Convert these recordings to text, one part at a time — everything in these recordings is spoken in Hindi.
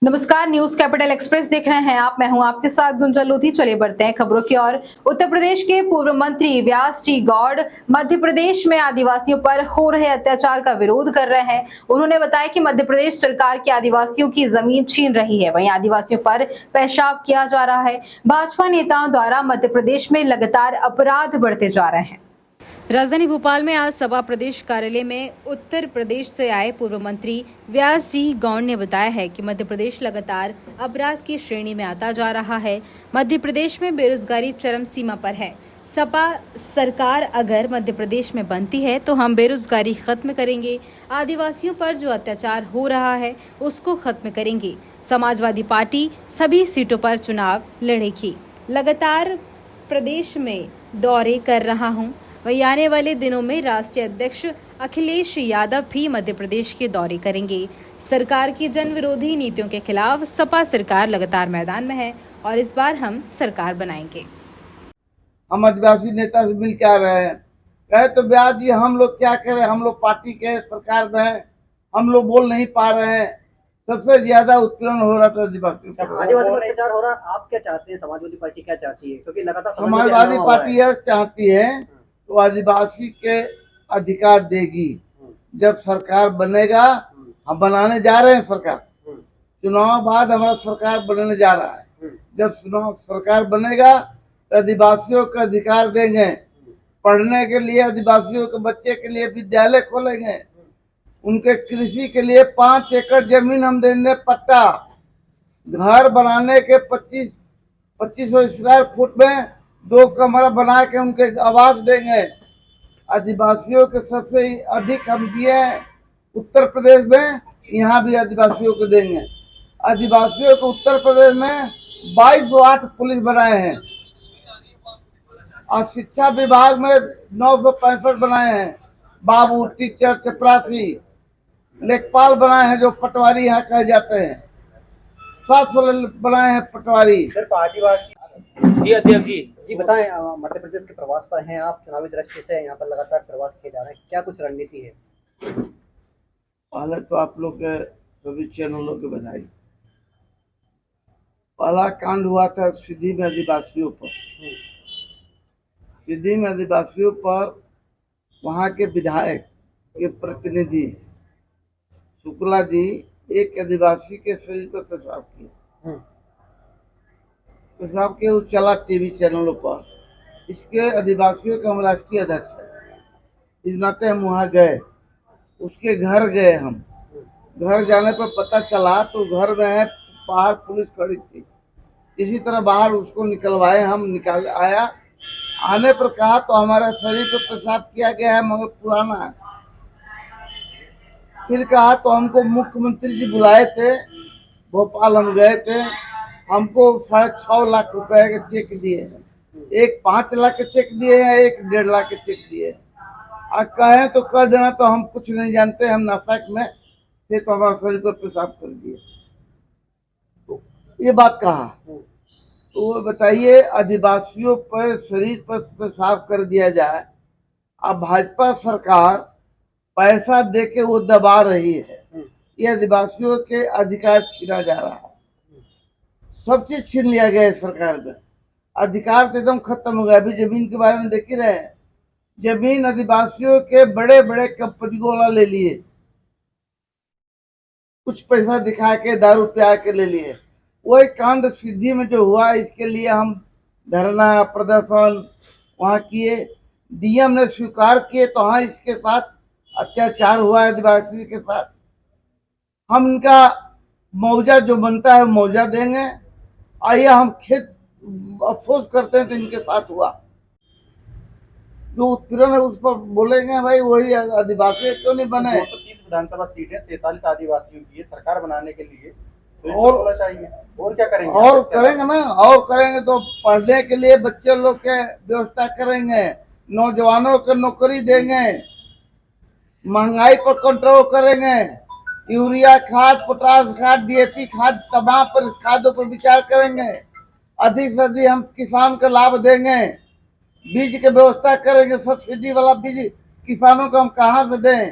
नमस्कार, न्यूज कैपिटल एक्सप्रेस देख रहे हैं आप। मैं हूं आपके साथ गुंजन लोधी। चलिए बढ़ते हैं खबरों की ओर। उत्तर प्रदेश के पूर्व मंत्री व्यास जी गौड़ मध्य प्रदेश में आदिवासियों पर हो रहे अत्याचार का विरोध कर रहे हैं। उन्होंने बताया कि मध्य प्रदेश सरकार की आदिवासियों की जमीन छीन रही है, वहीं आदिवासियों पर पेशाब किया जा रहा है। भाजपा नेताओं द्वारा मध्य प्रदेश में लगातार अपराध बढ़ते जा रहे हैं। राजधानी भोपाल में आज सपा प्रदेश कार्यालय में उत्तर प्रदेश से आए पूर्व मंत्री व्यास जी गौड़ ने बताया है कि मध्य प्रदेश लगातार अपराध की श्रेणी में आता जा रहा है। मध्य प्रदेश में बेरोजगारी चरम सीमा पर है। सपा सरकार अगर मध्य प्रदेश में बनती है तो हम बेरोजगारी खत्म करेंगे, आदिवासियों पर जो अत्याचार हो रहा है उसको खत्म करेंगे। समाजवादी पार्टी सभी सीटों पर चुनाव लड़ेगी। लगातार प्रदेश में दौरे कर रहा हूं। वहीं आने वाले दिनों में राष्ट्रीय अध्यक्ष अखिलेश यादव भी मध्य प्रदेश के दौरे करेंगे। सरकार की जन विरोधी नीतियों के खिलाफ सपा सरकार लगातार मैदान में है और इस बार हम सरकार बनाएंगे। हम आदिवासी नेता से मिल के आ रहे हैं, कहे तो व्यास जी हम लोग क्या करें, हम लोग पार्टी के सरकार में हैं, हम लोग बोल नहीं पा रहे हैं। सबसे ज्यादा उत्पीड़न हो रहा था आदिवासी पर अत्याचार हो रहा है। आप क्या चाहते हैं, समाजवादी पार्टी क्या चाहती है? क्योंकि लगातार समाजवादी पार्टी यह चाहती है तो आदिवासी के अधिकार देगी। जब सरकार बनेगा, हम बनाने जा रहे हैं सरकार, चुनाव बाद हमारा सरकार बनने जा रहा है। जब चुनाव सरकार बनेगा तो आदिवासियों का अधिकार देंगे। पढ़ने के लिए आदिवासियों के बच्चे के लिए विद्यालय खोलेंगे। उनके कृषि के लिए 5 एकड़ जमीन हम देंगे पट्टा। घर बनाने के 2500 स्क्वायर फुट में 2 कमरा बना के उनके आवास देंगे। आदिवासियों के सबसे अधिक हम दिए हैं उत्तर प्रदेश में, यहाँ भी आदिवासियों को देंगे। आदिवासियों को उत्तर प्रदेश में 2208 पुलिस बनाए हैं और शिक्षा विभाग में 965 बनाए हैं। बाबू, टीचर, चपरासी, लेखपाल बनाए हैं जो पटवारी यहाँ कहे जाते हैं। 700 बनाए हैं पटवारी। सिर्फ आदिवासी। जी अध्यक्ष जी बताएं, मध्य प्रदेश के प्रवास पर हैं आप, चुनावी दृष्टि से यहाँ पर लगातार प्रवास किए जा रहे हैं, क्या कुछ रणनीति है? पहले तो आप लोग के सभी चैनलों के बधाई। पहला कांड हुआ था सिद्धि में आदिवासियों पर। सिद्धि में आदिवासियों पर वहाँ के विधायक के प्रतिनिधि शुक्ला जी एक आदिवासी के शरीर पर पेशाब किया। पेशाब के वो चला टीवी चैनलों पर। इसके आदिवासियों के हम राष्ट्रीय अध्यक्ष है, इस नाते हम वहाँ गए, उसके घर गए। हम घर जाने पर पता चला तो घर में बाहर पुलिस खड़ी थी। इसी तरह बाहर उसको निकलवाए, हम निकाल आया। आने पर कहा तो हमारे शरीर पर पेशाब किया गया है मगर पुराना है। फिर कहा तो हमको मुख्यमंत्री जी बुलाए थे, भोपाल हम गए थे। हमको 6.5 लाख रुपए के चेक दिए हैं, एक 5 लाख के चेक दिए हैं, एक 1.5 लाख के चेक दिए हैं। और कहें तो कह देना तो हम कुछ नहीं जानते, हम नशक में थे तो हमारा शरीर पर पेशाब कर दिए। तो ये बात कहा तो बताइए, आदिवासियों पर शरीर पर पेशाब कर दिया जाए। अब भाजपा सरकार पैसा दे के वो दबा रही है। ये आदिवासियों के अधिकार छीना जा रहा है। सब चीज छीन लिया गया है सरकार में। अधिकार तो एकदम खत्म हो गया। अभी जमीन के बारे में देख ही रहे हैं, जमीन आदिवासियों के बड़े बड़े कंपनियों वाला ले लिए, कुछ पैसा दिखा के दारू पिया के ले लिए। वही कांड सिद्धि में जो हुआ, इसके लिए हम धरना प्रदर्शन वहाँ किए। डीएम ने स्वीकार किए तो हाँ, इसके साथ अत्याचार हुआ है आदिवासी के साथ। हम इनका मुआवजा जो बनता है मुआवजा देंगे। आइए हम खेत अफसोस करते हैं तो इनके साथ हुआ जो उत्पीड़न है उस पर बोलेंगे। भाई वही आदिवासी क्यों नहीं बने? 230 विधानसभा सीटें 47 आदिवासियों की है। सरकार बनाने के लिए तो और होना चाहिए। और क्या करेंगे? और करेंगे ना, और करेंगे तो पढ़ने के लिए बच्चे लोग के व्यवस्था करेंगे, नौजवानों को नौकरी देंगे, महंगाई पर कंट्रोल करेंगे, यूरिया खाद, पोटास खाद, डीएपी खाद, तमाम पर खादों पर विचार करेंगे। अधिक से अधिक हम किसान को लाभ देंगे, बीज की व्यवस्था करेंगे। सब्सिडी वाला बीज किसानों को हम कहाँ से दें,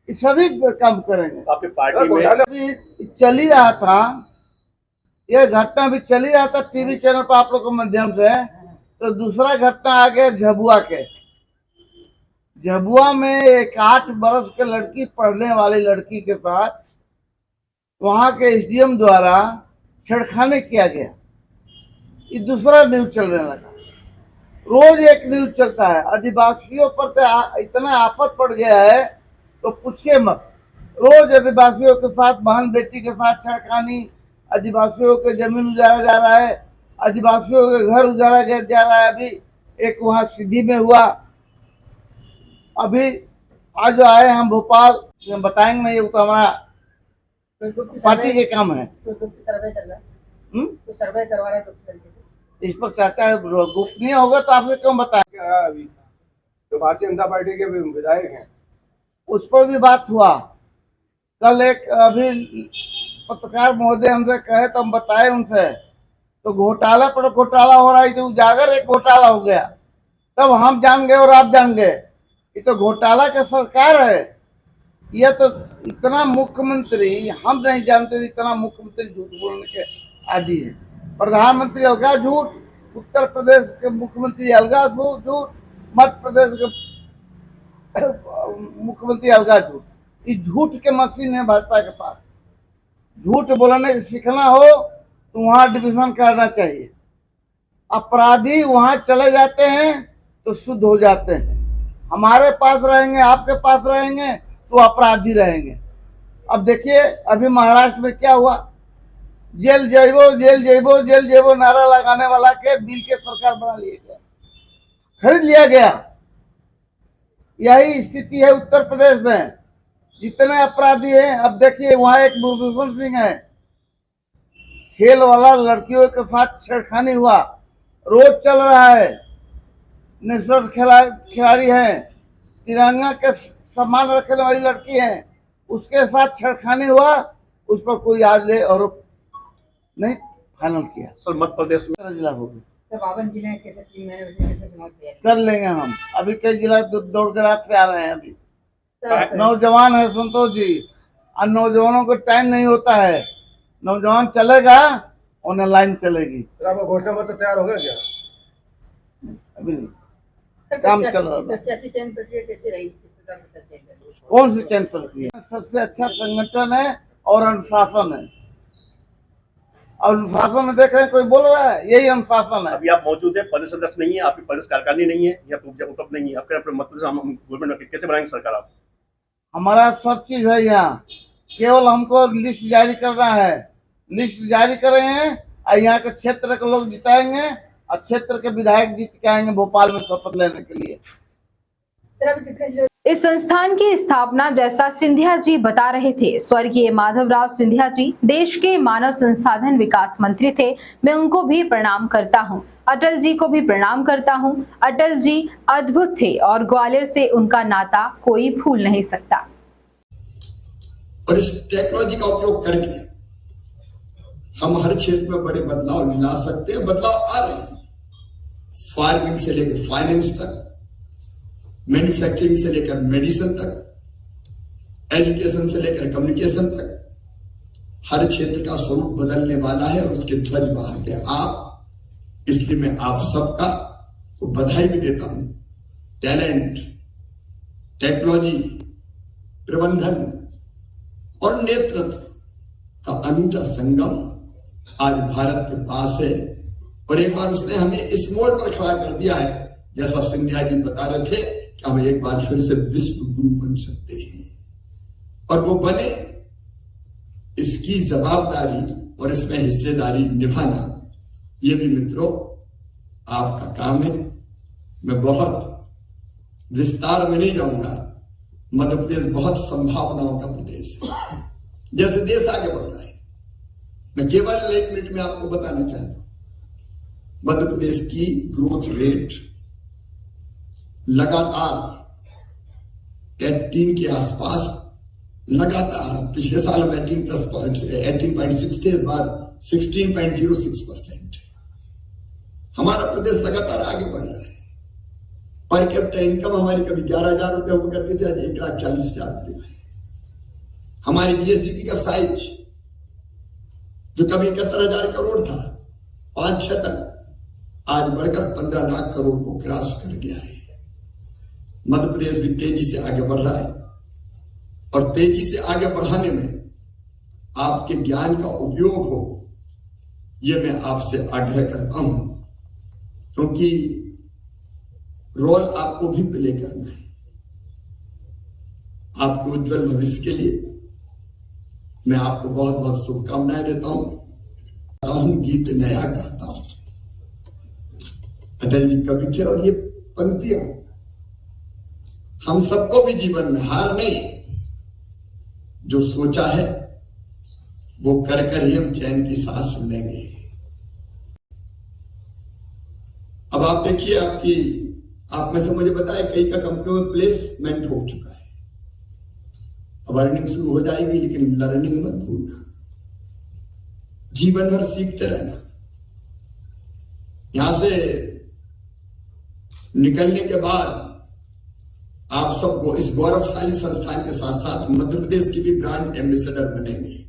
ये सभी काम करेंगे। आपकी पार्टी में चल ही रहा था ये घटना भी चली जाता टीवी चैनल पर आप लोग के माध्यम से। तो दूसरा घटना आ गया झबुआ के। झबुआ में एक 8 बरस के लड़की, पढ़ने वाली लड़की के साथ वहां के एसडीएम द्वारा छेड़खानी किया गया। ये दूसरा न्यूज चलने लगा। रोज एक न्यूज चलता है। आदिवासियों पर तो इतना आफत पड़ गया है तो पूछिए मत। रोज आदिवासियों के साथ, बहन बेटी के साथ छेड़खानी, आदिवासियों के जमीन उजाड़ा जा रहा है, आदिवासियों के घर उजाड़ा जा रहा है। अभी एक वहां सिद्धि में हुआ। अभी आज जो आए हम भोपाल, बताएंगे नहीं, वो तो हमारा पार्टी के काम है। सर्वे चल रहा है, तो सर्वे करवा रहे हैं गुप्त तरीके से। इस पर चर्चा गोपनीय होगा तो आपसे क्यों बताएं। क्या है अभी जो भारतीय जनता पार्टी के विधायक हैं उस पर भी बात हुआ। कल एक अभी पत्रकार महोदय हमसे कहे तो हम बताए उनसे, तो घोटाला पर घोटाला हो रहा है। तो उजागर एक घोटाला हो गया, तब हम जान गए और आप जान गए। ये तो घोटाला का सरकार है। यह तो इतना मुख्यमंत्री, हम नहीं जानते इतना मुख्यमंत्री झूठ बोलने के आदि है। प्रधानमंत्री अलगा झूठ, उत्तर प्रदेश के मुख्यमंत्री अलगा झूठ, मध्य प्रदेश के मुख्यमंत्री अलगा झूठ। ये झूठ के मशीन है भाजपा के पास। झूठ बोलने सीखना हो तो वहां डिवीजन करना चाहिए। अपराधी वहां चले जाते हैं तो शुद्ध हो जाते हैं। हमारे पास रहेंगे, आपके पास रहेंगे तो अपराधी रहेंगे। अब देखिए अभी महाराष्ट्र में क्या हुआ। जेल जइबो, जेल जइबो, जेल जइबो नारा लगाने वाला के बिल के सरकार बना लिया गया, खरीद लिया गया। यही स्थिति है उत्तर प्रदेश में। जितने अपराधी हैं, अब देखिए वहां एक मुरलीधर सिंह है, खेल वाला, लड़कियों के साथ छेड़खानी हुआ, रोज चल रहा है। नेशनल खिलाड़ी है, तिरंगा के सम्मान रखने वाली लड़की है, उसके साथ छेड़खानी हुआ, उस पर कोई आज ले आरोप नहीं फाइनल किया। सर मध्य प्रदेश में जिला होगी सर 52 जिले हैं, कैसे 3 महीने बचे, कैसे चुनाव की तैयारी कर लेंगे हम। अभी कई जिला दौड़ कर रात से आ रहे हैं। अभी सर? नौजवान है संतोष जी, और नौजवानों को टाइम नहीं होता है। नौजवान चलेगा, उन्हें लाइन चलेगी। सर आपका घोषणा पत्र तैयार हो गया क्या? अभी नहीं, सर, काम चल रहा है। प्रत्याशी चयन प्रक्रिया कैसी रहेगी, किस प्रकार प्रत्याशी चयन करेंगे? कौन सी चयन प्रक्रिया? सबसे अच्छा संगठन है और अनुशासन है। और अनुशासन में देख रहे हैं कोई बोल रहा है, यही अनुशासन है। अभी आप मौजूद है, प्रदेश अध्यक्ष नहीं है, आपकी प्रदेश कार्यकारिणी नहीं है, या उपलब्ध नहीं है। आपके अपने मत से हम गवर्नमेंट कैसे बनाएंगे सरकार? आप हमारा सब चीज है यहाँ, केवल हमको लिस्ट जारी करना है। लिस्ट जारी कर रहे हैं और यहाँ के क्षेत्र के लोग जिताएंगे और क्षेत्र के विधायक जीत के आएंगे भोपाल में शपथ लेने के लिए। सर अभी कितने जिले? इस संस्थान की स्थापना जैसा सिंधिया जी बता रहे थे, स्वर्गीय माधवराव सिंधिया जी देश के मानव संसाधन विकास मंत्री थे। मैं उनको भी प्रणाम करता हूं, अटल जी को भी प्रणाम करता हूं। अटल जी अद्भुत थे और ग्वालियर से उनका नाता कोई भूल नहीं सकता। और इस टेक्नोलॉजी का उपयोग करके हम हर क्षेत्र में बड़े बदलाव ला सकते हैं। बदलाव आ रहे हैं, फार्मिंग से लेकर फाइनेंस तक, मैन्युफैक्चरिंग से लेकर मेडिसिन तक, एजुकेशन से लेकर कम्युनिकेशन तक, हर क्षेत्र का स्वरूप बदलने वाला है और उसके ध्वज बाहर के आप, इसलिए मैं आप सबका को बधाई भी देता हूं। टैलेंट, टेक्नोलॉजी, प्रबंधन और नेतृत्व का अनूठा संगम आज भारत के पास है। और एक बार उसने हमें इस मोड़ पर खड़ा कर दिया है, जैसा सिंधिया जी बता रहे थे, कि हम एक बार फिर से विश्व गुरु बन सकते हैं। और वो बने, इसकी जवाबदारी और इसमें हिस्सेदारी निभाना, ये भी मित्रों आपका काम है। मैं बहुत विस्तार में नहीं जाऊंगा। मध्य प्रदेश बहुत संभावनाओं का प्रदेश है, जैसे देश आगे बढ़ रहा है। मैं केवल 1 मिनट में आपको बताना चाहता हूं, मध्य प्रदेश की ग्रोथ रेट लगातार 18 के आसपास, लगातार पिछले साल हम 18.6 थे, इस बार 16.06%। हमारा प्रदेश लगातार आगे बढ़ रहा है। पर कैपिटा इनकम हमारी कभी 11,000 रुपये हुआ करती थी, आज 1,40,000 रुपये है। हमारी जीएसडीपी का साइज जो कभी 71,000 करोड़ था 5-6 तक, आज बढ़कर 15 लाख करोड़ को क्रॉस कर गया है। मध्य प्रदेश भी तेजी से आगे बढ़ रहा है और तेजी से आगे बढ़ाने में आपके ज्ञान का उपयोग हो, यह मैं आपसे आग्रह करता हूं, क्योंकि रोल आपको भी प्ले करना है। आपके उज्जवल भविष्य के लिए मैं आपको बहुत बहुत शुभकामनाएं देता हूं। गीत नया गाता हूं, अटल जी कवि थे और ये पंक्तियां हम सबको भी जीवन में हार नहीं, जो सोचा है वो कर कर ही हम चैन की सांस लेंगे। अब आप देखिए, आप में से मुझे बताए कई का कंपनियों में प्लेसमेंट हो चुका है। अब अर्निंग शुरू हो जाएगी, लेकिन लर्निंग मत भूलना, जीवन भर सीखते रहना। यहां से निकलने के बाद आप सबको इस गौरवशाली संस्थान के साथ साथ मध्य प्रदेश की भी ब्रांड एम्बेसडर बनेंगे।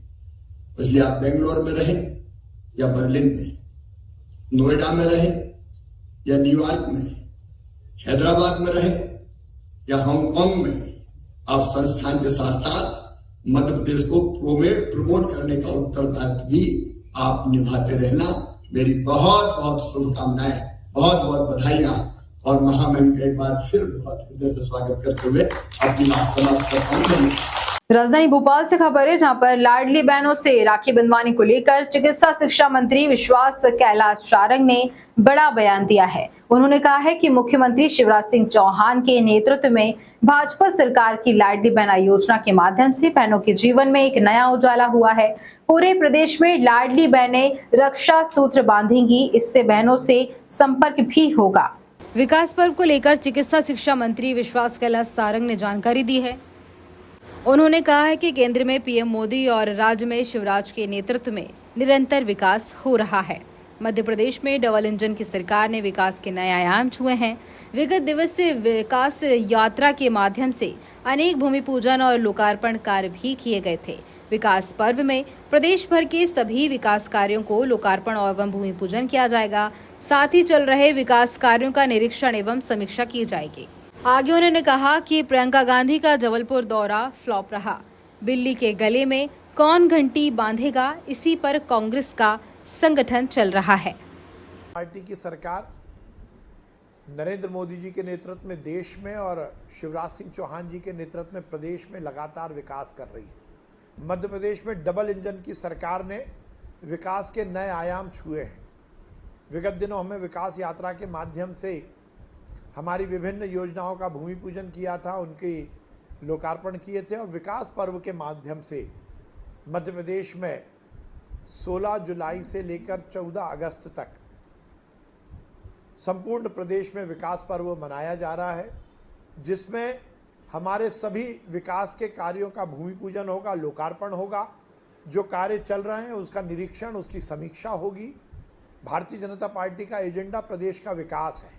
इसलिए आप बेंगलोर में रहें या बर्लिन में, नोएडा में रहें या न्यूयॉर्क में, हैदराबाद में रहें या हांगकांग में, आप संस्थान के साथ साथ मध्य प्रदेश को प्रमोट करने का उत्तरदायित्व भी आप निभाते रहना। मेरी बहुत बहुत शुभकामनाएं, बहुत बहुत बधाइयां और महामहिम का एक बार फिर बहुत हृदय से स्वागत करते हुए अपनी बात समाप्त करता हूं। राजधानी भोपाल से खबर है, जहां पर लाडली बहनों से राखी बंधवाने को लेकर चिकित्सा शिक्षा मंत्री विश्वास कैलाश सारंग ने बड़ा बयान दिया है। उन्होंने कहा है कि मुख्यमंत्री शिवराज सिंह चौहान के नेतृत्व में भाजपा सरकार की लाडली बहना योजना के माध्यम से बहनों के जीवन में एक नया उजाला हुआ है। पूरे प्रदेश में लाडली बहनें रक्षा सूत्र बांधेंगी, इससे बहनों से संपर्क भी होगा। विकास पर्व को लेकर चिकित्सा शिक्षा मंत्री विश्वास कैलाश सारंग ने जानकारी दी है। उन्होंने कहा है कि केंद्र में पीएम मोदी और राज्य में शिवराज के नेतृत्व में निरंतर विकास हो रहा है। मध्य प्रदेश में डबल इंजन की सरकार ने विकास के नए आयाम छुए हैं। विगत दिवस से विकास यात्रा के माध्यम से अनेक भूमि पूजन और लोकार्पण कार्य भी किए गए थे। विकास पर्व में प्रदेश भर के सभी विकास कार्यों को लोकार्पण एवं भूमि पूजन किया जाएगा। साथ ही चल रहे विकास कार्यों का निरीक्षण एवं समीक्षा की जाएगी। आगे उन्होंने कहा कि प्रियंका गांधी का जबलपुर दौरा फ्लॉप रहा। बिल्ली के गले में कौन घंटी बांधेगा, इसी पर कांग्रेस का संगठन चल रहा है। पार्टी की सरकार नरेंद्र मोदी जी के नेतृत्व में देश में और शिवराज सिंह चौहान जी के नेतृत्व में प्रदेश में लगातार विकास कर रही है। मध्य प्रदेश में डबल इंजन की सरकार ने विकास के नए आयाम छुए हैं। विगत दिनों हमें विकास यात्रा के माध्यम से हमारी विभिन्न योजनाओं का भूमि पूजन किया था, उनके लोकार्पण किए थे और विकास पर्व के माध्यम से मध्य प्रदेश में 16 जुलाई से लेकर 14 अगस्त तक संपूर्ण प्रदेश में विकास पर्व मनाया जा रहा है, जिसमें हमारे सभी विकास के कार्यों का भूमि पूजन होगा, लोकार्पण होगा। जो कार्य चल रहे हैं उसका निरीक्षण, उसकी समीक्षा होगी। भारतीय जनता पार्टी का एजेंडा प्रदेश का विकास है।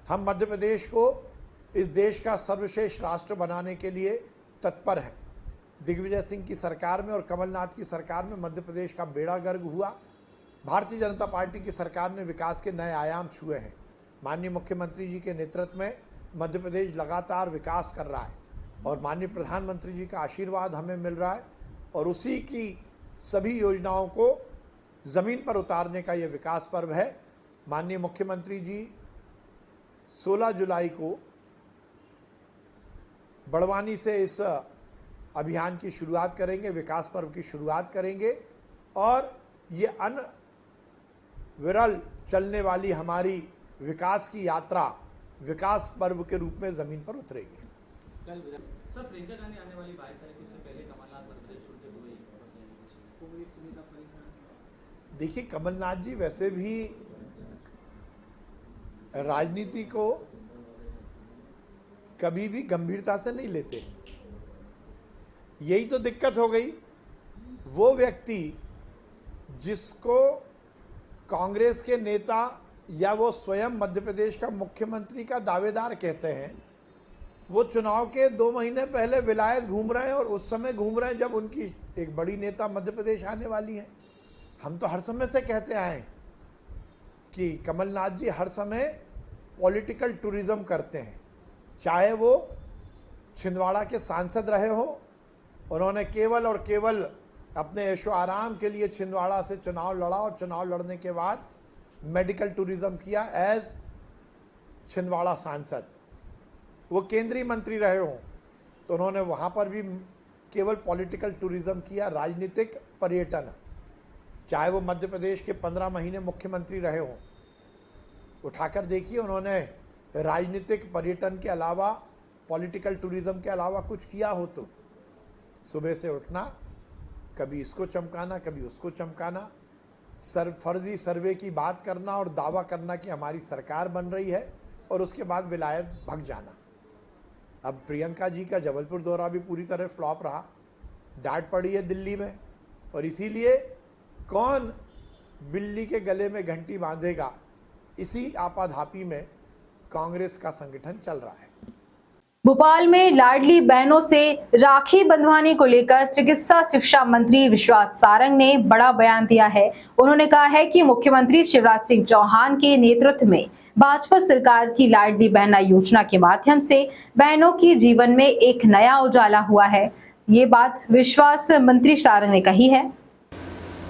हम मध्य प्रदेश को इस देश का सर्वश्रेष्ठ राष्ट्र बनाने के लिए तत्पर हैं। दिग्विजय सिंह की सरकार में और कमलनाथ की सरकार में मध्य प्रदेश का बेड़ा गर्क हुआ। भारतीय जनता पार्टी की सरकार ने विकास के नए आयाम छुए हैं। माननीय मुख्यमंत्री जी के नेतृत्व में मध्य प्रदेश लगातार विकास कर रहा है और माननीय प्रधानमंत्री जी का आशीर्वाद हमें मिल रहा है और उसी की सभी योजनाओं को ज़मीन पर उतारने का ये विकास पर्व है। माननीय मुख्यमंत्री जी 16 जुलाई को बड़वानी से इस अभियान की शुरुआत करेंगे, विकास पर्व की शुरुआत करेंगे और ये अनविरल चलने वाली हमारी विकास की यात्रा विकास पर्व के रूप में ज़मीन पर उतरेगी। सर, प्रियंका गांधी आने वाली 22 तारीख से पहले कमलनाथ मध्य प्रदेश छोड़ते हुए देखिए, कमलनाथ जी वैसे भी राजनीति को कभी भी गंभीरता से नहीं लेते। यही तो दिक्कत हो गई। वो व्यक्ति जिसको कांग्रेस के नेता या वो स्वयं मध्य प्रदेश का मुख्यमंत्री का दावेदार कहते हैं, वो चुनाव के 2 महीने पहले विलायत घूम रहे हैं और उस समय घूम रहे हैं जब उनकी एक बड़ी नेता मध्य प्रदेश आने वाली है। हम तो हर समय से कहते आए हैं कि कमलनाथ जी हर समय पॉलिटिकल टूरिज्म करते हैं, चाहे वो छिंदवाड़ा के सांसद रहे हो, उन्होंने केवल और केवल अपने ऐशो आराम के लिए छिंदवाड़ा से चुनाव लड़ा और चुनाव लड़ने के बाद मेडिकल टूरिज्म किया एज छिंदवाड़ा सांसद। वो केंद्रीय मंत्री रहे हों तो उन्होंने वहाँ पर भी केवल पॉलिटिकल टूरिज्म किया, राजनीतिक पर्यटन। चाहे वो मध्य प्रदेश के 15 महीने मुख्यमंत्री रहे हों, उठाकर देखिए उन्होंने राजनीतिक पर्यटन के अलावा, पॉलिटिकल टूरिज्म के अलावा कुछ किया हो तो? सुबह से उठना, कभी इसको चमकाना कभी उसको चमकाना, फर्जी सर्वे की बात करना और दावा करना कि हमारी सरकार बन रही है और उसके बाद विलायत भग जाना। अब प्रियंका जी का जबलपुर दौरा भी पूरी तरह फ्लॉप रहा, डांट पड़ी है दिल्ली में, और इसीलिए कौन बिल्ली के गले में घंटी बांधेगा, इसी आपाधापी में कांग्रेस का संगठन चल रहा है। भोपाल में लाडली बहनों से राखी बंधवाने को लेकर चिकित्सा शिक्षा मंत्री विश्वास सारंग ने बड़ा बयान दिया है। उन्होंने कहा है कि मुख्यमंत्री शिवराज सिंह चौहान के नेतृत्व में भाजपा सरकार की लाडली बहना योजना के माध्यम से बहनों की जीवन में एक नया उजाला हुआ है। ये बात विश्वास मंत्री सारंग ने कही है।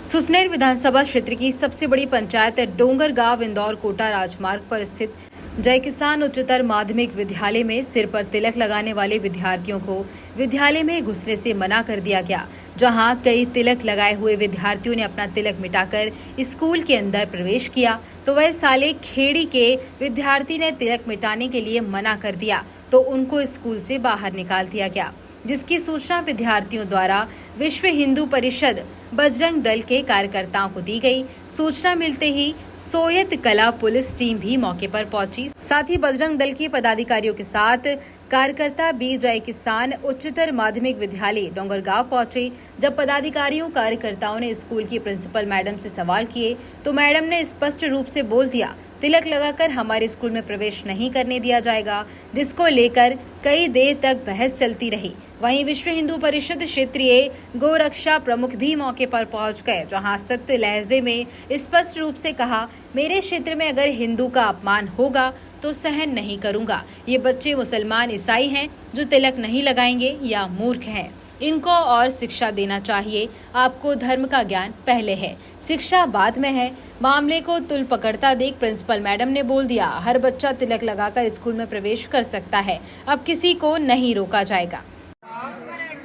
सुसनेर विधानसभा क्षेत्र की सबसे बड़ी पंचायत डोंगरगांव इंदौर कोटा राजमार्ग पर स्थित जय किसान उच्चतर माध्यमिक विद्यालय में सिर पर तिलक लगाने वाले विद्यार्थियों को विद्यालय में घुसने से मना कर दिया गया। जहां कई तिलक लगाए हुए विद्यार्थियों ने अपना तिलक मिटाकर स्कूल के अंदर प्रवेश किया, तो वह साले खेड़ी के विद्यार्थी ने तिलक मिटाने के लिए मना कर दिया तो उनको स्कूल से बाहर निकाल दिया गया, जिसकी सूचना विद्यार्थियों द्वारा विश्व हिंदू परिषद बजरंग दल के कार्यकर्ताओं को दी गई। सूचना मिलते ही सोयत कला पुलिस टीम भी मौके पर पहुंची। साथ ही बजरंग दल के पदाधिकारियों के साथ कार्यकर्ता भी जय किसान उच्चतर माध्यमिक विद्यालय डोंगरगांव पहुंचे। जब पदाधिकारियों कार्यकर्ताओं ने स्कूल की प्रिंसिपल मैडम से सवाल किए तो मैडम ने स्पष्ट रूप से बोल दिया, तिलक लगाकर हमारे स्कूल में प्रवेश नहीं करने दिया जाएगा, जिसको लेकर कई देर तक बहस चलती रही। वहीं विश्व हिंदू परिषद क्षेत्रीय गोरक्षा प्रमुख भी मौके पर पहुंच गए, जहां सत्य लहजे में स्पष्ट रूप से कहा, मेरे क्षेत्र में अगर हिंदू का अपमान होगा तो सहन नहीं करूंगा। ये बच्चे मुसलमान ईसाई हैं जो तिलक नहीं लगाएंगे या मूर्ख हैं। इनको और शिक्षा देना चाहिए। आपको धर्म का ज्ञान पहले है, शिक्षा बाद में है। मामले को तुल पकड़ता देख प्रिंसिपल मैडम ने बोल दिया, हर बच्चा तिलक लगाकर स्कूल में प्रवेश कर सकता है, अब किसी को नहीं रोका जाएगा।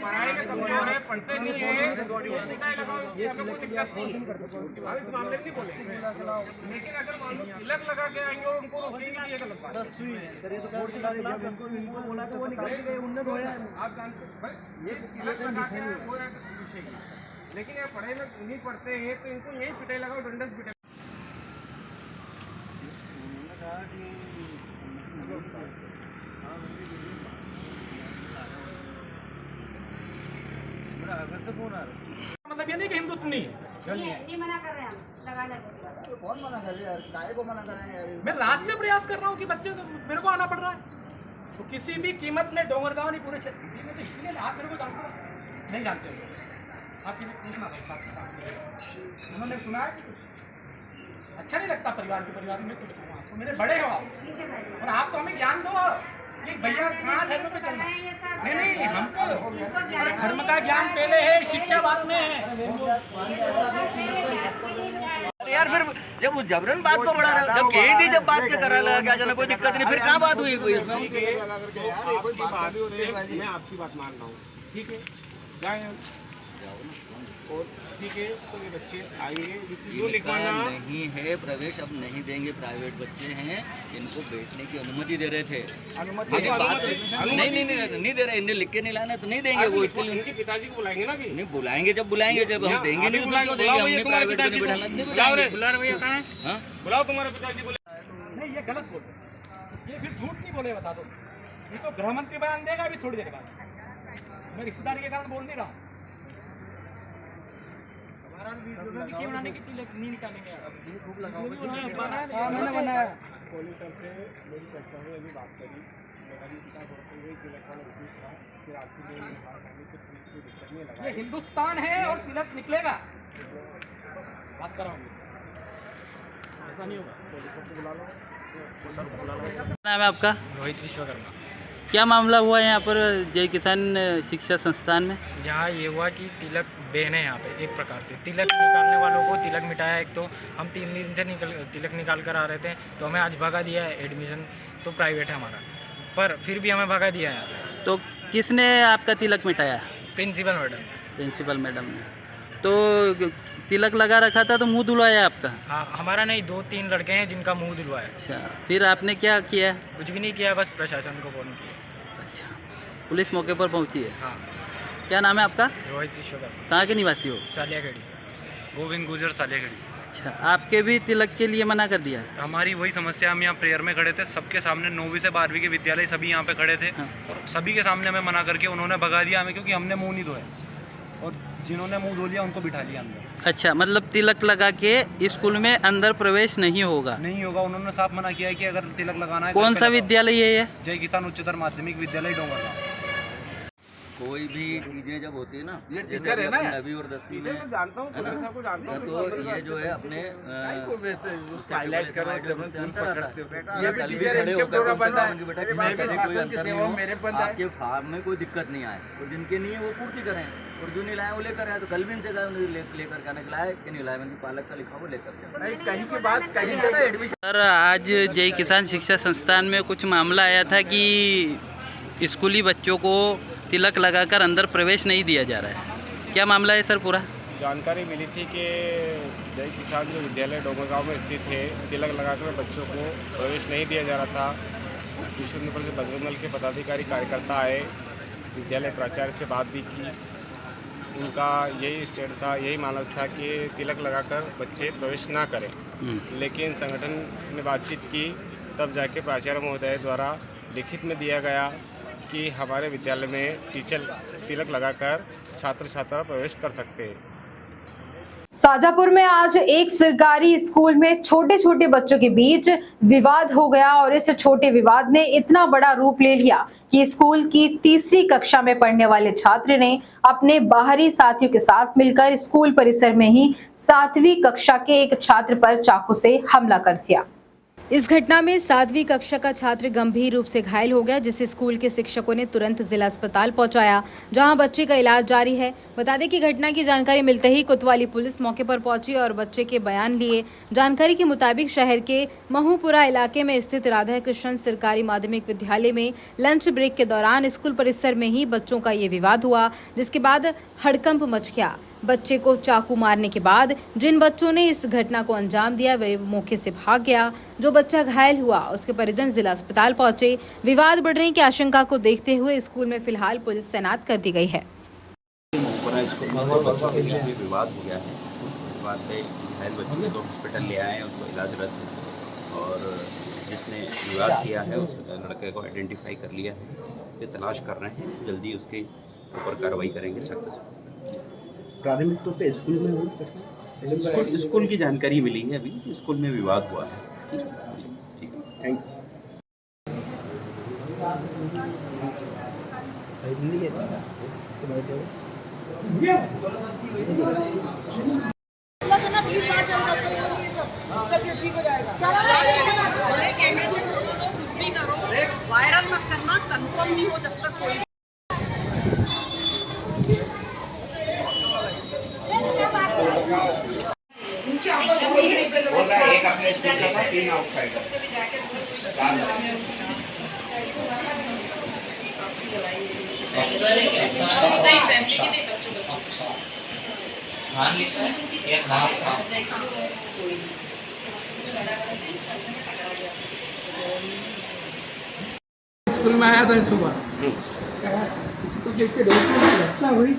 पढ़ाई में कमजोर है, पढ़ते नहीं है, ये हमें कोई दिक्कत नहीं है, हम इस मामले में नहीं बोलेंगे। लेकिन अगर मान लो तिलक लगा के आएंगे और उनको रोकेंगे कि ये गलत बात है। आप जानते ये तिलक लगा के वो पूछेगी, लेकिन ये पढ़ाई में नहीं पढ़ते हैं तो इनको यही पिटाई लगाओ, दंडस पिटाई। मतलब ये नहीं कि हिंदुत्व नहीं है। मना कर रहे हैं हम लगाने को। कौन मना कर रहे हैं यार? काहे को मना कर रहे हैं यार? मैं रात से प्रयास कर रहा हूँ कि बच्चे को मेरे को आना पड़ रहा है, तो किसी भी कीमत में डोंगरगांव नहीं पूरे क्षेत्र में, तो इसलिए आप मेरे को जानते हो नहीं जानते हो, आप किसी पूछना भाई, उन्होंने सुना है कि कुछ अच्छा नहीं लगता परिवार में कुछ, तो मेरे बड़े हो आप और आप तो हमें ज्ञान दो कि भैया कहाँ धर्म पे चलना। नहीं हमको धर्म का ज्ञान पहले है, शिक्षा बाद में है। यार फिर जब उस जबरन बात को बढ़ा रहे हो, जब कही थी जब बात के करा लगा क्या जाना कोई दिक्कत नहीं, फिर कहाँ बात हुई कोई इसमें? मैं आपकी बात मान रहा हूँ, ठीक है जाए और ठीक है, तो ये बच्चे आएंगे जो लिखवाना नहीं है प्रवेश अब नहीं देंगे, प्राइवेट बच्चे हैं, इनको बैठने की अनुमति दे रहे थे। अनुमति नहीं दे रहे, इन्हें लिख के नहीं लाना तो नहीं देंगे वो, इसके लिए उनके पिताजी को बुलाएंगे ना कि नहीं बुलाएंगे, जब बुलाएंगे जब हम देंगे नहीं तो देंगे, हमने प्राइवेट में नहीं बैठाना। बुला भैया कहाँ है? बुलाओ तुम्हारे पिताजी को। नहीं ये गलत बोल रहे, ये फिर झूठ नहीं बोले, बता दो। ये तो गृह मंत्री बयान देगा अभी थोड़ी देर बाद, मैं रिश्तेदारी के कारण बोल नहीं रहा हूँ। बनाने की तिलक नहीं निकालेंगे, मैंने बनाया पुलिस से मेरी चर्चा हुई, अभी बात करी, ये हिंदुस्तान है और तिलक निकलेगा। बात कराओगे, ऐसा नहीं होगा। नाम है आपका? रोहित विश्वकर्मा। क्या मामला हुआ यहाँ पर जय किसान शिक्षा संस्थान में? यहाँ ये हुआ कि तिलक बैन है यहाँ पे, एक प्रकार से तिलक निकालने वालों को तिलक मिटाया। एक तो हम 3 दिन से तिलक निकाल कर आ रहे थे, तो हमें आज भगा दिया है। एडमिशन तो प्राइवेट है हमारा, पर फिर भी हमें भगा दिया है यहाँ से। तो किसने आपका तिलक मिटाया? Principal madam. प्रिंसिपल मैडम ने। तो तिलक लगा रखा था तो मुंह धुलवाया आपका? हाँ, हमारा नहीं, 2-3 लड़के हैं जिनका मुंह धुलवाया। अच्छा, फिर आपने क्या किया? कुछ भी नहीं किया, बस प्रशासन को फोन किया। अच्छा, पुलिस मौके पर पहुंची है? हाँ। क्या नाम है आपका? रोहित विश्वकर्मा। कहाँ के निवासी हो? सालियागढ़ी। गोविंद गुजर, सालियागढ़ी। अच्छा, आपके भी तिलक के लिए मना कर दिया? हमारी वही समस्या, हम यहाँ प्रेयर में खड़े थे, सबके सामने 9वीं से 12वीं के विद्यालय सभी यहाँ पे खड़े थे। हाँ। और सभी के सामने हमें मना करके उन्होंने भगा दिया हमें, क्योंकि हमने मुंह नहीं धोया, और जिन्होंने मुंह धो लिया उनको बिठा लिया अंदर। अच्छा, मतलब तिलक लगा के स्कूल में अंदर प्रवेश नहीं होगा? नहीं होगा, उन्होंने साफ मना किया है कि अगर तिलक लगाना है। कौन सा विद्यालय है ये? जय किसान उच्चतर माध्यमिक विद्यालय डोंगरगांव। कोई भी चीजें जब होती है ना, ये जैसे टीचर है ना, 9वीं और 10वीं में, मैं जानता हूँ, है ना, सबको जानता हूँ, तो ये जो है अपने हाईलाइट करो जब हम से अंतर आता है। ये भी कल भी टीचर है, खड़े इनके होकर पूरा उनसे बंदा है। कहेंगे, बेटा मैं किसी भी तरह कोई शासन की अंतर सेवा नहीं मेरे हो, बंदा है। आपके फार्म में कोई दिक्कत नहीं आए, और जिनके नहीं है वो पूर्ति करें, और जो नहीं लाए वो लेकर आए। तो कल भी इनसे कहा लेकर के आने के लाए कि नहीं लाए, मैंने पालक का लिखा वो लेकर के नहीं, कहीं की बात कहीं एडमिशन। सर, आज जय किसान शिक्षा संस्थान में कुछ मामला आया था कि स्कूली बच्चों को तिलक लगाकर अंदर प्रवेश नहीं दिया जा रहा है। क्या मामला है सर पूरा? जानकारी मिली थी कि जय किसान जो विद्यालय डोंगरगांव में स्थित है, तिलक लगाकर बच्चों को प्रवेश नहीं दिया जा रहा था। विश्व से बजरंग दल के पदाधिकारी कार्यकर्ता आए, विद्यालय प्राचार्य से बात भी की। उनका यही स्टेट था, यही मानस था कि तिलक लगाकर बच्चे प्रवेश ना करें। लेकिन संगठन ने बातचीत की, तब जाके प्राचार्य महोदय द्वारा लिखित में दिया गया कि हमारे विद्यालय में टीचर तिलक लगाकर छात्र छात्रा प्रवेश कर सकते हैं। शाजापुर में आज एक सरकारी स्कूल में छोटे छोटे बच्चों के बीच विवाद हो गया और इस छोटे विवाद ने इतना बड़ा रूप ले लिया कि स्कूल की 3री कक्षा में पढ़ने वाले छात्र ने अपने बाहरी साथियों के साथ मिलकर स्कूल परिसर में ही 7वीं कक्षा के एक छात्र पर चाकू से हमला कर दिया। इस घटना में 7वीं कक्षा का छात्र गंभीर रूप से घायल हो गया, जिसे स्कूल के शिक्षकों ने तुरंत जिला अस्पताल पहुंचाया, जहां बच्चे का इलाज जारी है। बता दें कि घटना की जानकारी मिलते ही कोतवाली पुलिस मौके पर पहुंची और बच्चे के बयान लिए। जानकारी के मुताबिक शहर के महूपुरा इलाके में स्थित राधा कृष्ण सरकारी माध्यमिक विद्यालय में लंच ब्रेक के दौरान स्कूल परिसर में ही बच्चों का ये विवाद हुआ, जिसके बाद हड़कंप मच गया। बच्चे को चाकू मारने के बाद जिन बच्चों ने इस घटना को अंजाम दिया वे मौके से भाग गया। जो बच्चा घायल हुआ उसके परिजन जिला अस्पताल पहुंचे। विवाद बढ़ने की आशंका को देखते हुए स्कूल में फिलहाल पुलिस तैनात कर दी गई है। विवाद हो गया है, विवाद पे घायल बच्चे को हॉस्पिटल ले आए, उसको इलाजरत है, और जिसने विवाद किया है उस लड़के को आइडेंटिफाई कर लिया है, ये तलाश कर रहे हैं, जल्दी उसके ऊपर कार्रवाई करेंगे सख्त से। प्राथमिक तौर पे स्कूल में हुई, स्कूल की जानकारी मिली है अभी, स्कूल में विवाद हुआ है। ठीक है, थैंक वायरल मत करना, कंफर्म नहीं हो जब तक कोई एक अपने स्कूल का था, 3 आउटसाइडर। स्कूल में आया था सुबह, स्कूल देख के घटना हुई,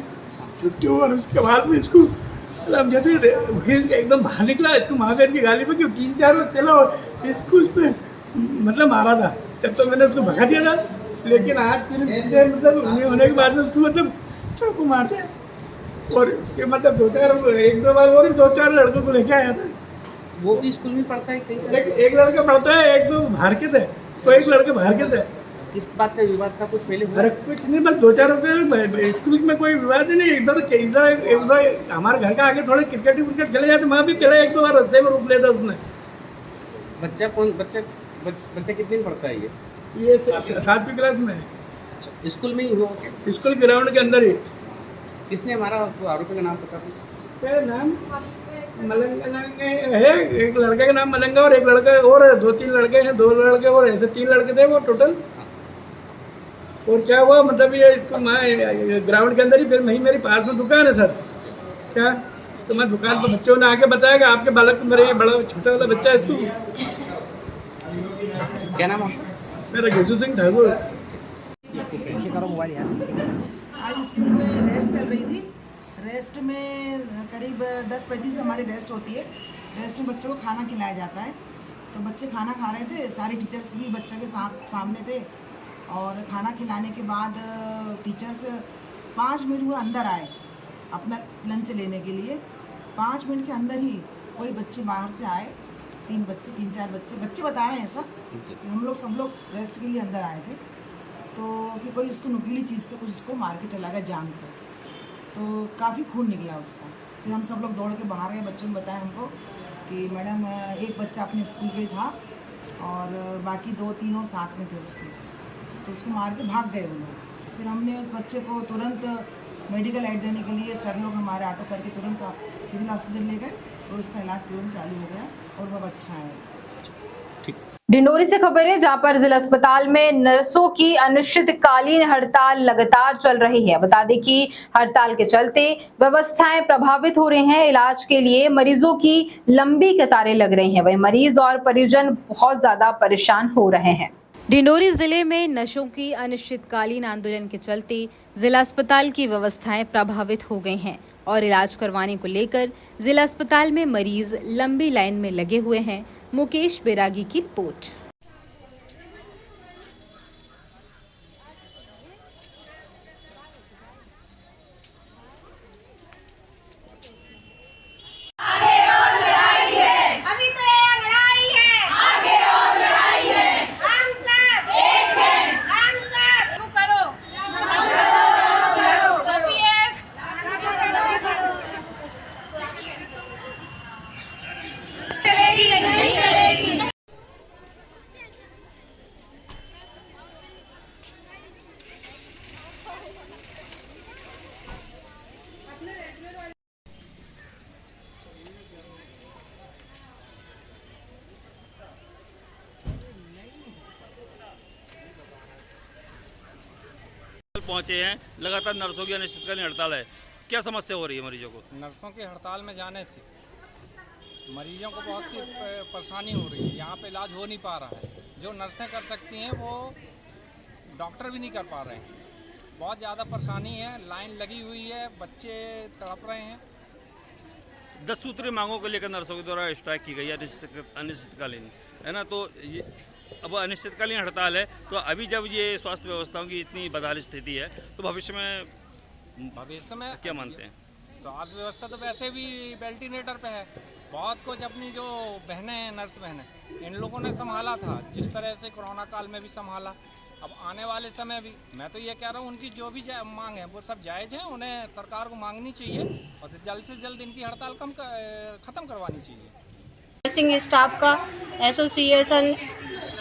छुट्टी हुआ, उसके बाद में इसको मतलब जैसे एकदम बाहर निकला, इसको महावीर की गाली में क्यों 3-4 बार चला स्कूल पे मतलब मारा था। तब तो मैंने उसको भगा दिया था, लेकिन आज फिर मतलब होने के बाद में उसको मतलब चाकू मारते और उसके मतलब 1-2 बार और 2-4 लड़कों को लेके आया था। वो भी स्कूल में पढ़ता है, एक लड़का पढ़ता है, 1-2 बाहर के थे, तो एक लड़के बाहर के थे, किस बात का विवाद था, कुछ पहले हुआ? अरे कुछ नहीं, बस 2-4 रुपये। स्कूल में कोई विवाद ही नहीं। इधर हमारे घर का आगे थोड़े क्रिकेट खेले जाते, वहाँ भी खेला 1-2 बार, रास्ते में रोक लिया था उसने। बच्चा कितने में पढ़ता है ये 7वीं क्लास में है। स्कूल में ही हुआ? स्कूल ग्राउंड के अंदर ही। किसने मारा? आरोपी का नाम पता क्या नाम? मलंगा है, एक लड़के का नाम मलंगा और एक लड़का और है, 2-3 लड़के हैं, 2 लड़के और ऐसे 3 लड़के थे वो टोटल। और क्या हुआ मतलब ये इसको ग्राउंड के अंदर ही, फिर वहीं मेरी पास में दुकान है सर। क्या तो मैं दुकान पर बच्चों ने आके बताया कि आपके बालक मेरे ये बड़ा छोटा वाला बच्चा है, इसको। क्या नाम है? मेरा घेसू सिंह ठाकुर। आज स्कूल में रेस्ट चल रही थी। रेस्ट में करीब 10-35 हमारी रेस्ट होती है। रेस्ट में बच्चों को खाना खिलाया जाता है। तो बच्चे खाना खा रहे थे, सारे टीचर्स भी बच्चों के सामने थे। और खाना खिलाने के बाद टीचर्स 5 मिनट हुआ अंदर आए अपना लंच लेने के लिए। 5 मिनट के अंदर ही कोई बच्चे बाहर से आए, 3-4 बच्चे बता रहे हैं ऐसा कि हम लोग सब लोग रेस्ट के लिए अंदर आए थे। तो कि कोई उसको नुकीली चीज़ से कुछ उसको मार के चला गया जान को। तो काफ़ी खून निकला उसका। फिर हम सब लोग दौड़ के बाहर गए, बच्चों ने बताया हमको कि मैडम एक बच्चा अपने स्कूल के था और बाकी 2-3 और साथ में थे उसके, तो उसको मार के भाग गए वो लोग। फिर हमने उस बच्चे को तुरंत मेडिकल एड देने के लिए सर लोग हमारे ऑटो करके तुरंत सिविल हॉस्पिटल ले गए और उसका इलाज तुरंत चालू हो गया और वह अच्छा है। डिंडोरी से खबर है जहां पर जिला अस्पताल में नर्सों की अनिश्चितकालीन हड़ताल लगातार चल रही है। बता दें कि हड़ताल के चलते व्यवस्थाएं प्रभावित हो रही हैं। इलाज के लिए मरीजों की लंबी कतारें लग रही हैं, वहीं मरीज और परिजन बहुत ज्यादा परेशान हो रहे हैं। डिंडोरी जिले में नशों की अनिश्चितकालीन आंदोलन के चलते जिला अस्पताल की व्यवस्थाएं प्रभावित हो गई हैं और इलाज करवाने को लेकर जिला अस्पताल में मरीज लंबी लाइन में लगे हुए हैं। मुकेश बैरागी की रिपोर्ट। पहुंचे हैं, लगातार नर्सों की अनिश्चितकालीन हड़ताल है। क्या समस्या हो रही है मरीजों को? नर्सों की हड़ताल में जाने से मरीजों को बहुत सी परेशानी हो रही है। यहाँ पे इलाज हो नहीं पा रहा है। जो नर्सें कर सकती हैं वो डॉक्टर भी नहीं कर पा रहे हैं। बहुत ज़्यादा परेशानी है, लाइन लगी हुई है, बच्चे तड़प रहे हैं। 10 सूत्रीय मांगों को लेकर नर्सों के द्वारा स्ट्राइक की गई है अनिश्चितकालीन, है ना। तो ये अब अनिश्चितकालीन हड़ताल है, तो अभी जब ये स्वास्थ्य व्यवस्थाओं की इतनी बदहाल स्थिति है तो भविष्य में क्या मानते हैं? स्वास्थ्य व्यवस्था तो वैसे भी वेंटिलेटर पे है। बहुत कुछ अपनी जो बहनें हैं, नर्स बहनें, इन लोगों ने संभाला था, जिस तरह से कोरोना काल में भी संभाला, अब आने वाले समय भी। मैं तो ये कह रहा हूँ उनकी जो भी मांग है वो सब जायज़ है, उन्हें सरकार को मांगनी चाहिए और जल्द से जल्द इनकी हड़ताल ख़त्म करवानी चाहिए। नर्सिंग स्टाफ का एसोसिएशन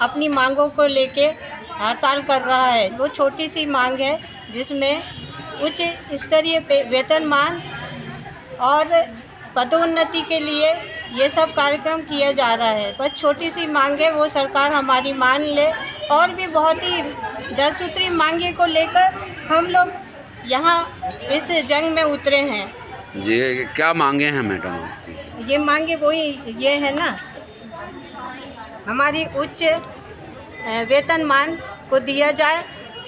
अपनी मांगों को लेके हड़ताल कर रहा है। वो छोटी सी मांग है जिसमें उच्च स्तरीय वेतनमान और पदोन्नति के लिए ये सब कार्यक्रम किया जा रहा है। बस छोटी सी मांग है, वो सरकार हमारी मान ले। और भी बहुत ही 10 सूत्री मांगे को लेकर हम लोग यहाँ इस जंग में उतरे हैं। ये क्या मांगे हैं मैडम? ये मांगे वही ये है ना, हमारी उच्च वेतनमान को दिया जाए,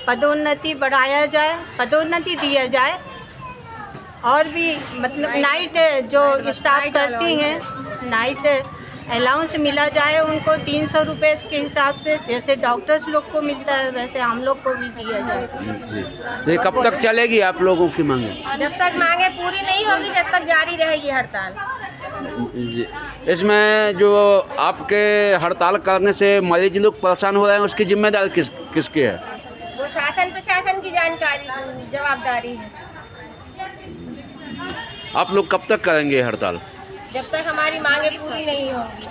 पदोन्नति बढ़ाया जाए, पदोन्नति दिया जाए। और भी मतलब नाइट जो स्टाफ करती हैं, नाइट अलाउंस मिला जाए उनको 300 रुपये के हिसाब से, जैसे डॉक्टर्स लोग को मिलता है वैसे हम लोग को भी दिया जाए। ये कब तक चलेगी आप लोगों की मांगे? जब तक मांगे पूरी नहीं होगी तब तक जारी रहेगी हड़ताल। इसमें जो आपके हड़ताल करने से मरीज लोग परेशान हो रहे हैं, उसकी जिम्मेदारी किसकी है? वो शासन प्रशासन की जानकारी जवाबदारी है। आप लोग कब तक करेंगे हड़ताल? जब तक हमारी मांगे पूरी नहीं होंगी।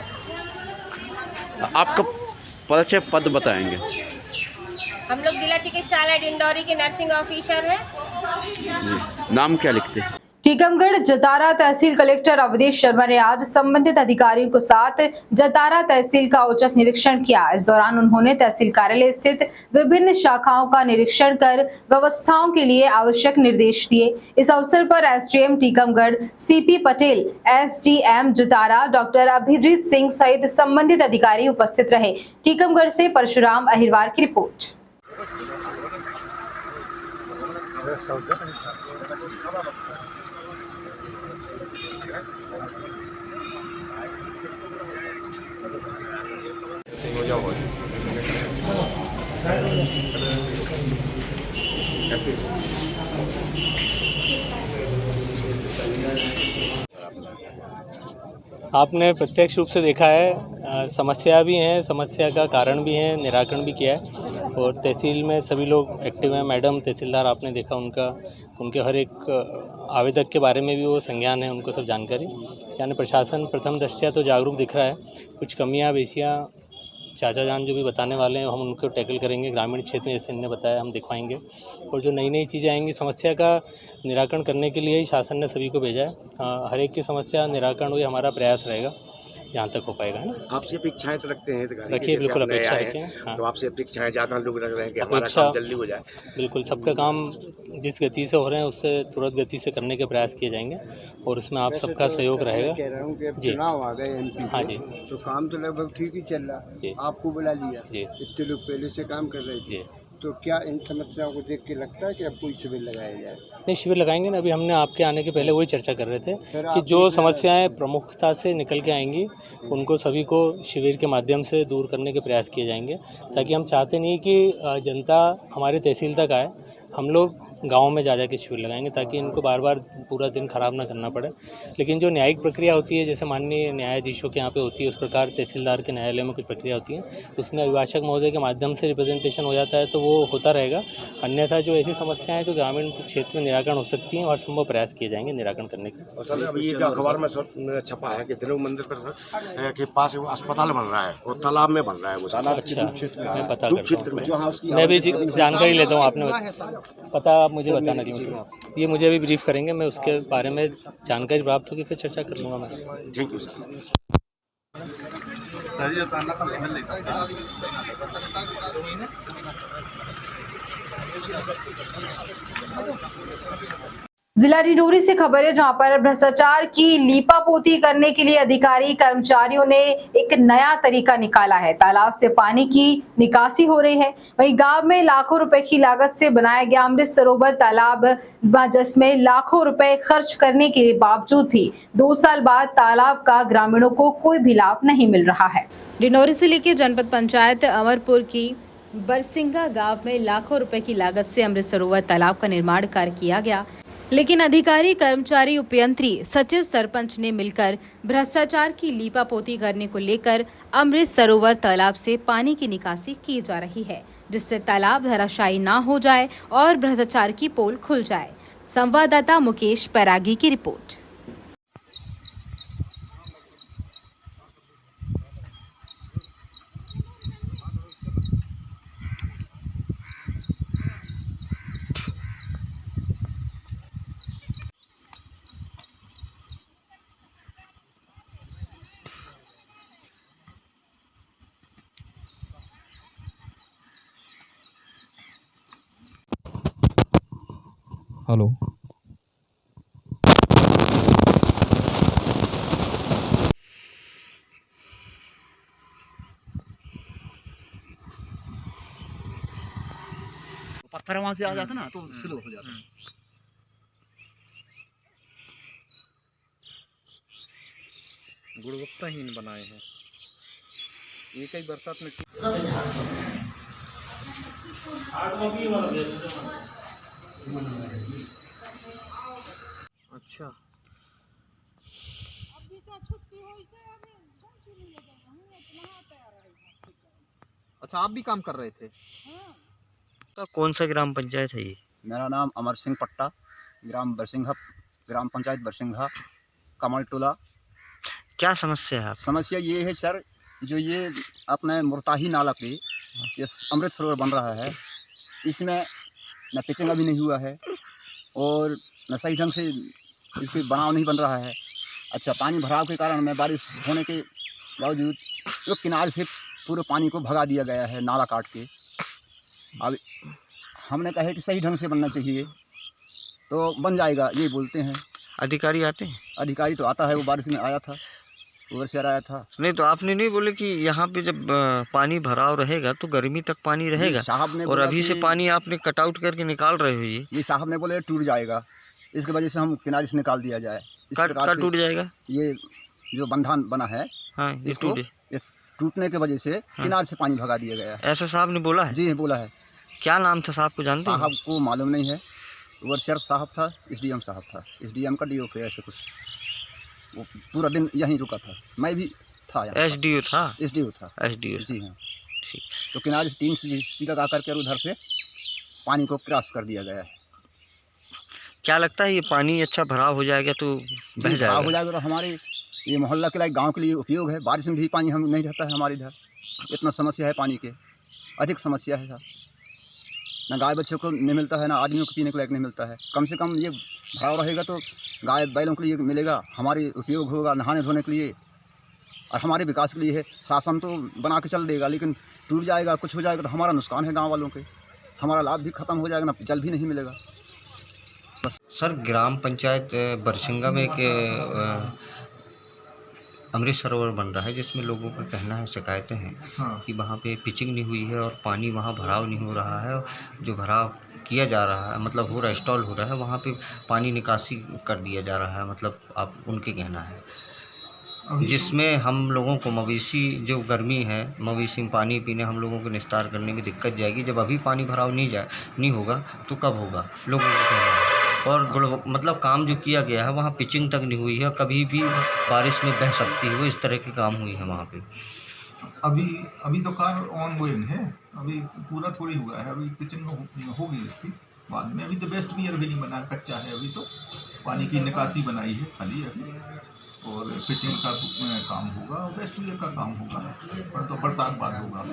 आपका परिचय पद बताएंगे? हम लोग जिला चिकित्सालय डिंडौरी के नर्सिंग ऑफिसर हैं। नाम क्या लिखते हैं? टीकमगढ़ जतारा तहसील कलेक्टर अवधेश शर्मा ने आज संबंधित अधिकारियों के साथ जतारा तहसील का औचक निरीक्षण किया। इस दौरान उन्होंने तहसील कार्यालय स्थित विभिन्न शाखाओं का निरीक्षण कर व्यवस्थाओं के लिए आवश्यक निर्देश दिए। इस अवसर पर SDM Tikamgarh CP Patel, SDM Jatara doctor Abhijeet Singh सहित संबंधित अधिकारी उपस्थित रहे। टीकमगढ़ से परशुराम अहिरवार की रिपोर्ट। आपने प्रत्यक्ष रूप से देखा है, समस्या भी हैं, समस्या का कारण भी है, निराकरण भी किया है और तहसील में सभी लोग एक्टिव हैं। मैडम तहसीलदार आपने देखा, उनके हर एक आवेदक के बारे में भी वो संज्ञान है, उनको सब जानकारी। यानी प्रशासन प्रथम दृष्टया तो जागरूक दिख रहा है। कुछ कमियां बेशियां चाचा जान जो भी बताने वाले हैं हम उनको टैकल करेंगे। ग्रामीण क्षेत्र में जैसे इन्होंने बताया हम दिखवाएंगे और जो नई नई चीज़ें आएंगी समस्या का निराकरण करने के लिए ही शासन ने सभी को भेजा है। हर एक की समस्या निराकरण हुई हमारा प्रयास रहेगा जहाँ तक हो पाएगा, है ना। आपसे अपेक्षाएं तो रखते हैं, रखिए, बिल्कुल अपेक्षा रखें। हाँ। तो आपसे अपेक्षाएं ज़्यादा लोग रख रहे हैं कि हमारा काम जल्दी हो जाए। बिल्कुल, सबका काम जिस गति से हो रहे हैं उससे तुरंत गति से करने के प्रयास किए जाएंगे और उसमें आप सबका सहयोग रहेगा। कह रहा हूँ कि अब चुनाव आ गए एमपी। हाँ जी, तो काम तो लगभग ठीक ही चल रहा जी। आपको बुला लिया जी, इतने लोग पहले से काम कर रहे थे, तो क्या इन समस्याओं को देख के लगता है कि अब कोई शिविर लगाया जाए? नहीं, शिविर लगाएंगे ना। अभी हमने आपके आने के पहले वही चर्चा कर रहे थे कि जो समस्याएं प्रमुखता से निकल के आएंगी उनको सभी को शिविर के माध्यम से दूर करने के प्रयास किए जाएंगे, ताकि हम चाहते नहीं कि जनता हमारी तहसील तक आए। हम लोग गाँव में जा के शिविर लगाएंगे ताकि इनको बार बार पूरा दिन खराब ना करना पड़े। लेकिन जो न्यायिक प्रक्रिया होती है, जैसे माननीय न्यायाधीशों के यहाँ पे होती है, उस प्रकार तहसीलदार के न्यायालय में कुछ प्रक्रिया होती है, उसमें अभिभाषक महोदय के माध्यम से रिप्रेजेंटेशन हो जाता है तो वो होता रहेगा। अन्यथा जो ऐसी समस्याएं जो ग्रामीण क्षेत्र में निराकरण हो सकती हैं और संभव प्रयास किए जाएंगे निराकरण करने के। और सर अभी एक अखबार में छपा है कि दिनों मंदिर पर के पास वो अस्पताल बन रहा है और तालाब में बन रहा है वो। अच्छा, मैं पता करता हूँ, मैं भी जानकारी लेता हूँ। आपने पता आप मुझे बताना क्योंकि ये मुझे अभी ब्रीफ करेंगे, मैं उसके बारे में जानकारी प्राप्त होगी फिर चर्चा कर लूँगा मैं। Thank you sir. जिला डिंडोरी से खबर है, जहां पर भ्रष्टाचार की लीपापोती करने के लिए अधिकारी कर्मचारियों ने एक नया तरीका निकाला है। तालाब से पानी की निकासी हो रही है। वहीं गांव में लाखों रुपए की लागत से बनाया गया अमृत सरोवर तालाब, जिसमें लाखों रुपए खर्च करने के बावजूद भी 2 साल बाद तालाब का ग्रामीणों को कोई भी लाभ नहीं मिल रहा है। डिंडोरी जिले के जनपद पंचायत अमरपुर की बरसिंगा गांव में लाखों रुपए की लागत से अमृत सरोवर तालाब का निर्माण कार्य किया गया, लेकिन अधिकारी, कर्मचारी, उपयंत्री, सचिव, सरपंच ने मिलकर भ्रष्टाचार की लीपापोती करने को लेकर अमृत सरोवर तालाब से पानी की निकासी की जा रही है, जिससे तालाब धराशायी ना हो जाए और भ्रष्टाचार की पोल खुल जाए। संवाददाता मुकेश पैरागी की रिपोर्ट। हेलो, पत्थर वहां से आ जाता ना तो स्लो हो जाता। गुणवत्ताहीन बनाए हैं। एक ही बरसात में अच्छा, अच्छा आप भी काम कर रहे थे? तो कौन सा ग्राम पंचायत है ये? मेरा नाम अमर सिंह पट्टा, ग्राम बरसिंघा, ग्राम पंचायत बरसिंघा, कमल टोला। क्या समस्या है आप? समस्या ये है सर, जो ये अपने मुर्ताही नाला पे ये अमृत सरोवर बन रहा है, इसमें न पिचिंग अभी नहीं हुआ है और न सही ढंग से इसके बनाव नहीं बन रहा है। अच्छा, पानी भराव के कारण में बारिश होने के बावजूद एक किनारे से पूरे पानी को भगा दिया गया है नाला काट के। अब हमने कहा है कि सही ढंग से बनना चाहिए तो बन जाएगा, ये बोलते हैं। अधिकारी आते हैं? अधिकारी तो आता है, वो बारिश में आया था, ओवरसेयर आया था। नहीं तो आपने नहीं बोले कि यहाँ पे जब पानी भराव रहेगा तो गर्मी तक पानी रहेगा, साहब ने और अभी से पानी आपने कट आउट करके निकाल रहे हो ये साहब ने बोले टूट जाएगा, इसकी वजह से हम किनारे से निकाल दिया जाए। कट टूट जाएगा? ये जो बंधान बना है, हाँ, इसको टूटने की वजह से किनारे से पानी भगा दिया गया है। ऐसा साहब ने बोला है? जी बोला है। क्या नाम था साहब को जानते हैं? साहब को मालूम नहीं है, ओवरसेयर साहब था, एसडीएम साहब था, एसडीएम का डीओ ऐसे कुछ, वो पूरा दिन यहीं रुका था, मैं भी था। एसडीओ था? एसडीओ था। एसडीओ, जी हाँ। ठीक। तो किनारे से 3 सीट लगा करके और उधर से पानी को क्रॉस कर दिया गया है। क्या लगता है ये पानी अच्छा भराव हो जाएगा तो बह जाएगा? हो जाएगा तो हमारे ये मोहल्ला के लिए, गांव के लिए उपयोग है। बारिश में भी पानी हम नहीं रहता है हमारे इधर, इतना समस्या है पानी के, अधिक समस्या है साहब। ना गाय बच्चों को नहीं मिलता है, ना आदमियों को पीने के लायक नहीं मिलता है। कम से कम ये भराव रहेगा तो गाय बैलों के लिए मिलेगा, हमारे उपयोग होगा नहाने धोने के लिए और हमारे विकास के लिए है। शासन तो बना के चल देगा, लेकिन टूट जाएगा, कुछ हो जाएगा तो हमारा नुकसान है गाँव वालों के, हमारा लाभ भी ख़त्म हो जाएगा, ना जल भी नहीं मिलेगा। बस सर, ग्राम पंचायत बरसिंघा में एक अमृत सरोवर बन रहा है जिसमें लोगों का कहना है, शिकायतें हैं कि वहाँ पे पिचिंग नहीं हुई है और पानी वहाँ भराव नहीं हो रहा है। जो भराव किया जा रहा है, मतलब हो रहा है, इंस्टॉल हो रहा है, वहाँ पे पानी निकासी कर दिया जा रहा है, मतलब आप उनके कहना है, जिसमें हम लोगों को मवेशी, जो गर्मी है, मवेशी में पानी पीने हम लोगों को निस्तार करने में दिक्कत जाएगी। जब अभी पानी भराव नहीं होगा तो कब होगा, लोगों को कहना है। और मतलब काम जो किया गया है वहाँ पिचिंग तक नहीं हुई है, कभी भी बारिश में बह सकती है, वो इस तरह के काम हुई है वहाँ पे। अभी तो कार्य ऑन गोइंग है, अभी पूरा थोड़ी हुआ है, अभी पिचिंग होगी उसकी बाद में। अभी तो बेस्ट बियर भी नहीं बना, कच्चा है अभी, तो पानी की निकासी बनाई है खाली अभी, और पिचिंग का काम होगा, बेस्ट बियर का काम होगा, पर तो बरसात बाद होगा।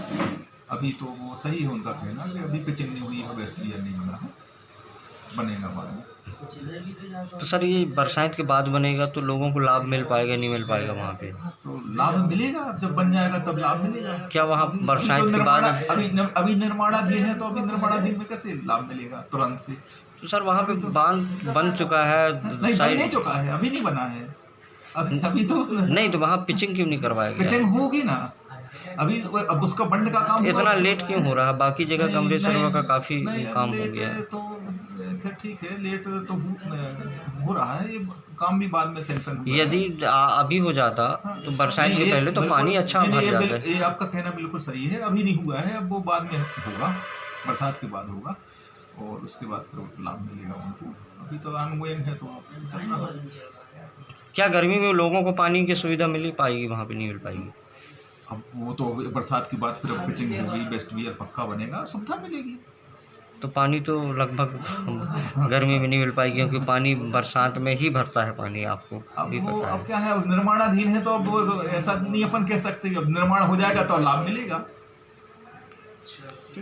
अभी तो वो सही है उनका कहना कि अभी पिचिंग नहीं हुई है, बेस्ट बियर नहीं बना है, बनेगा बाद में। तो सर ये बरसात के बाद बनेगा तो लोगों को लाभ मिल पाएगा, नहीं मिल पाएगा वहाँ पे? तो लाभ मिलेगा, जब बन जाएगा तब लाभ मिलेगा। क्या वहाँ बरसात के बाद अभी निर्माणाधीन है, तो अभी निर्माणाधीन में कैसे लाभ मिलेगा तुरंत से? तो सर वहाँ पे बांध बन चुका है, नहीं बन नहीं चुका है, अभी नहीं बना है, अभी तो नहीं। तो वहाँ पिचिंग क्यों नहीं करवाएगा? पिचिंग होगी ना अभी, अब उसका बंड का काम इतना लेट क्यों हो रहा है? बाकी जगह अमृत सरोवर का काफी काम हो गया है। तो फिर ठीक है, लेट तो हो रहा है, ये काम भी बाद में सैंक्शन होगा। यदि अभी हो जाता तो बरसात के पहले तो पानी अच्छा भर जाता है। ये आपका कहना बिल्कुल सही है, अभी नहीं हुआ है, अब वो बाद में होगा, बरसात के बाद होगा, और उसके बाद फिर लाभ मिलेगा उनको। अभी तो अनगोइंग है, तो सब रहा। क्या गर्मी में लोगों को पानी की सुविधा मिल पाएगी? वहाँ पे नहीं मिल पाएगी। अब वो तो बरसात के बाद फिर पिचिंग होगी, बेस्ट बियर पक्का बनेगा, सुविधा मिलेगी। तो पानी तो लगभग गर्मी में नहीं मिल पाएगी, क्योंकि पानी बरसात में ही भरता है पानी, आपको भी पता है। अब क्या है, निर्माणाधीन है, तो अब वो तो ऐसा नहीं अपन कह सकते, अब निर्माण हो जाएगा तो लाभ मिलेगा।